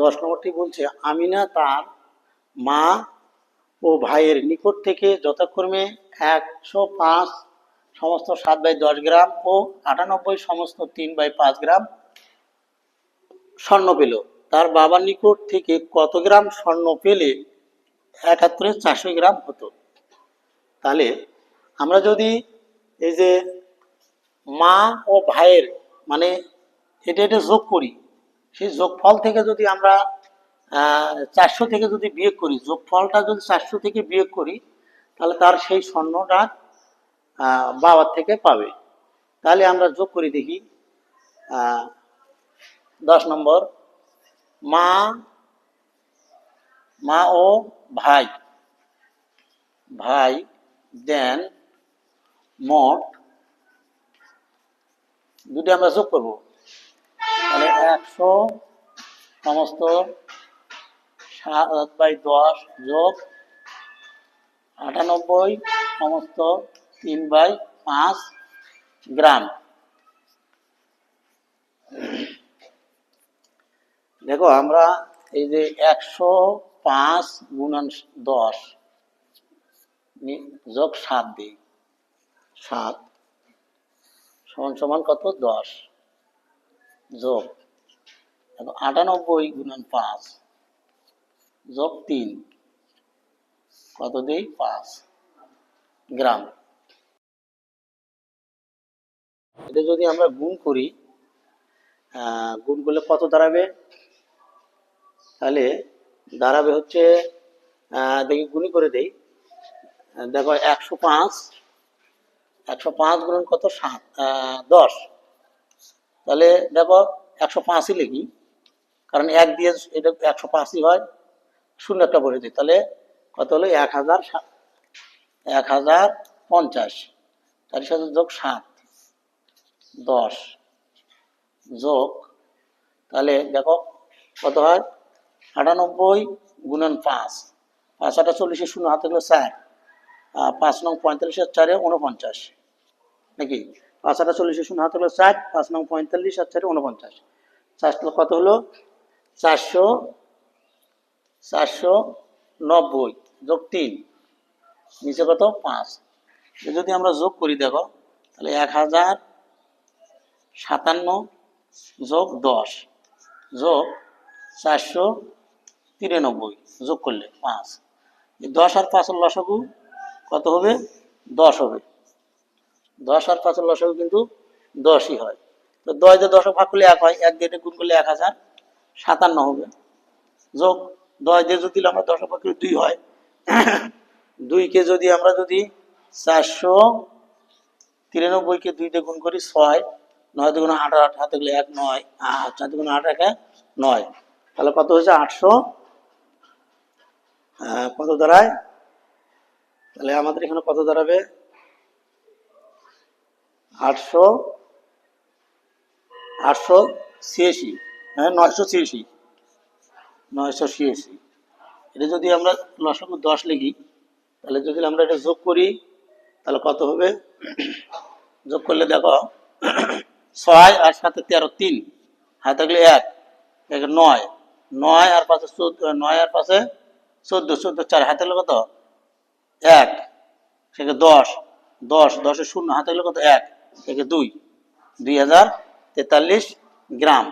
10 নম্বরটি বলছে আমিনা তার মা ও ভাইয়ের নিকট থেকে যথাক্রমে 105 সমস্ত 7/10 গ্রাম ও 98 সমস্ত 3/5 গ্রাম স্বর্ণ পেল। তার বাবার নিকট থেকে কত গ্রাম স্বর্ণ পেলে 71 400 গ্রাম হতো। তাহলে আমরা যদি এই যে মা ও ভাইয়ের মানে এটা যোগ করি, সেই যোগফল থেকে যদি আমরা 400 থেকে যদি বিয়োগ করি, যোগফলটা যদি 400 থেকে বিয়োগ করি, তাহলে তার সেই স্বর্ণটা বাবার থেকে পাবে। তাহলে আমরা যোগ করি দেখি। 10 নম্বর, মা ও ভাই দেন মোট, দুটি আমরা যোগ করব। তাহলে 100 সমস্ত 7/10 যোগ 98 সমস্ত 3/5 গ্রাম। দেখো আমরা এই যে 105 গুণন 10 যোগ 7 দিই, 7 সমান সমান কত? 10 যোগ 98 গুণন 5 যোগ 3 কত দিই? 5 গ্রাম। এটা যদি আমরা গুণ করি, গুণ করলে কত দাঁড়াবে? তাহলে দাঁড়াবে হচ্ছে, দেখি গুণি করে দেই। দেখো 105 গুণন কত? 10। তাহলে দেখো 105ই লিখি, কারণ 1 দিয়ে এটা 105ই হয়, শূন্য একটা বলে দিই। তাহলে কত হলো? 1050। তার সাথে যোগ 7 10 যোগ, তাহলে দেখো কত হয়? 98 গুণন 5, 5 8 40, শূন্য হাতে গেলো 4, 5 নং 45 আর 4 49 নাকি? 5 8 40, শূন্য হাতে গেলো 4, 5 নং 45 আর 4 49, 4 কত হলো? 490 যোগ 3 নিচে কত? 5। যদি আমরা যোগ করি দেখো, তাহলে 1057 যোগ 10 যোগ 493 যোগ করলে 5। 10 আর 5 লসাগু কত হবে? 10 হবে। 10 আর 5 লসাগু কিন্তু 10ই হয়। তো 10 দিয়ে 10 ভাগ করলে 1 হয়, 1 দিয়ে গুণ করলে 1057 হবে। যোগ 10 দিয়ে যদি আমরা 10 ভাগ করলে 2 হয়, 2কে যদি আমরা 493কে 2 দিয়ে গুণ করি 6, 9 দুগুণ 8, হাতে গেলে 1 9, 4 দুগুণ 8 1 9, তাহলে কত হয়েছে? 800 কত দাঁড়ায়? তাহলে আমাদের এখানে কত দাঁড়াবে? 886, হ্যাঁ 986। এটা যদি আমরা লসাগু 10 লিখি, তাহলে যদি আমরা এটা যোগ করি, তাহলে কত হবে? যোগ করলে দেখো 6 আর 7 13, 3 হাতে থাকলে 1 9, 9 আর 5 14, 9 আর 5 14, 14 4 হাতে থাকলে কত? 1 সেখানে 10, 10 শূন্য হাতে থাকলে কত? 1 থেকে 2, 2043 গ্রাম।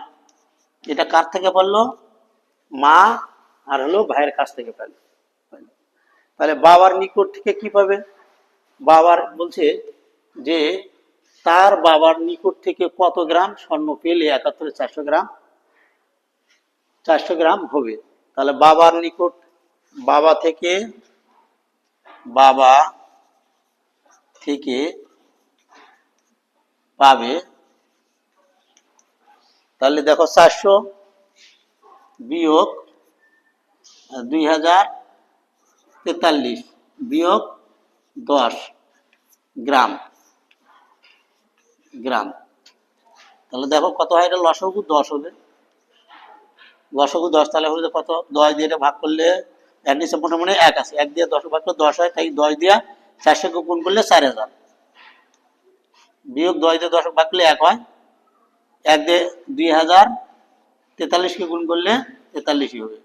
এটা কার থেকে পারলো? মা আর হলো ভাইয়ের কাছ থেকে পেল। তাহলে বাবার নিকট থেকে কি পাবে? বাবার বলছে যে তার বাবার নিকট থেকে কত গ্রাম স্বর্ণ পেলে 71 400 গ্রাম হবে। তাহলে বাবার নিকট, বাবা থেকে পাবে। তাহলে দেখো 400 বিয়োগ 2043 বিয়োগ 10 গ্রাম। তাহলে দেখো কত হয়? এটা লসাগু 10 হবে। লসাগু 10, তাহলে হলে কত? 10 দিয়ে এটা ভাগ করলে, এর নিচে মনে 1 আছে, 1 দিয়ে 10 ভাগ করলে 10 হয়, তাই 10 দিয়ে 400 গুণ করলে 4000 বিয়োগ 10 দিয়ে 10 ভাগ করলে 1 হয়, 1 দিয়ে 43কে গুণ করলে 43ই হবে।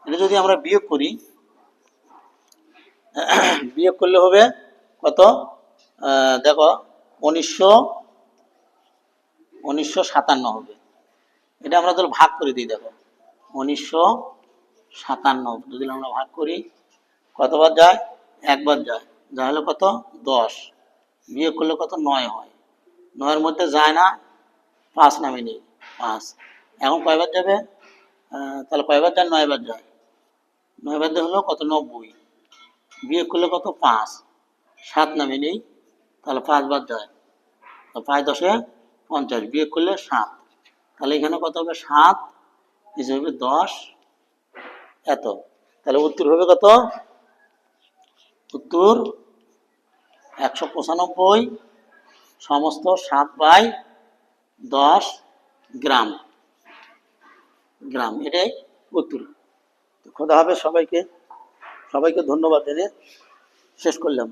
এটা যদি আমরা বিয়োগ করি, বিয়োগ করলে হবে কত? দেখো 1957 হবে। এটা আমরা তাহলে ভাগ করে দিই। দেখো 1957 যদি আমরা ভাগ করি, কতবার যায়? একবার যায়। যা হলো কত? 10। বিয়োগ করলে কত? 9 হয়। 9-এর মধ্যে যায় না, 5 নামে নেই, 5। এখন কয়বার যাবে? তাহলে কয়বার যায়? 9 বার যায়। 9 বার হলো কত? 90। বিয়োগ করলে কত? 5। 7 নামে নেই, তাহলে 5 বার যায়। 5 10 50, বিয়োগ করলে 7। তাহলে এখানে কত হবে? 7 হিসেবে 10 এত। তাহলে উত্তর হবে কত? উত্তর 195 সমস্ত 7/10 গ্রাম। এটাই উত্তর। খোদা হাফেজ সবাইকে। সবাইকে ধন্যবাদ জানিয়ে শেষ করলাম।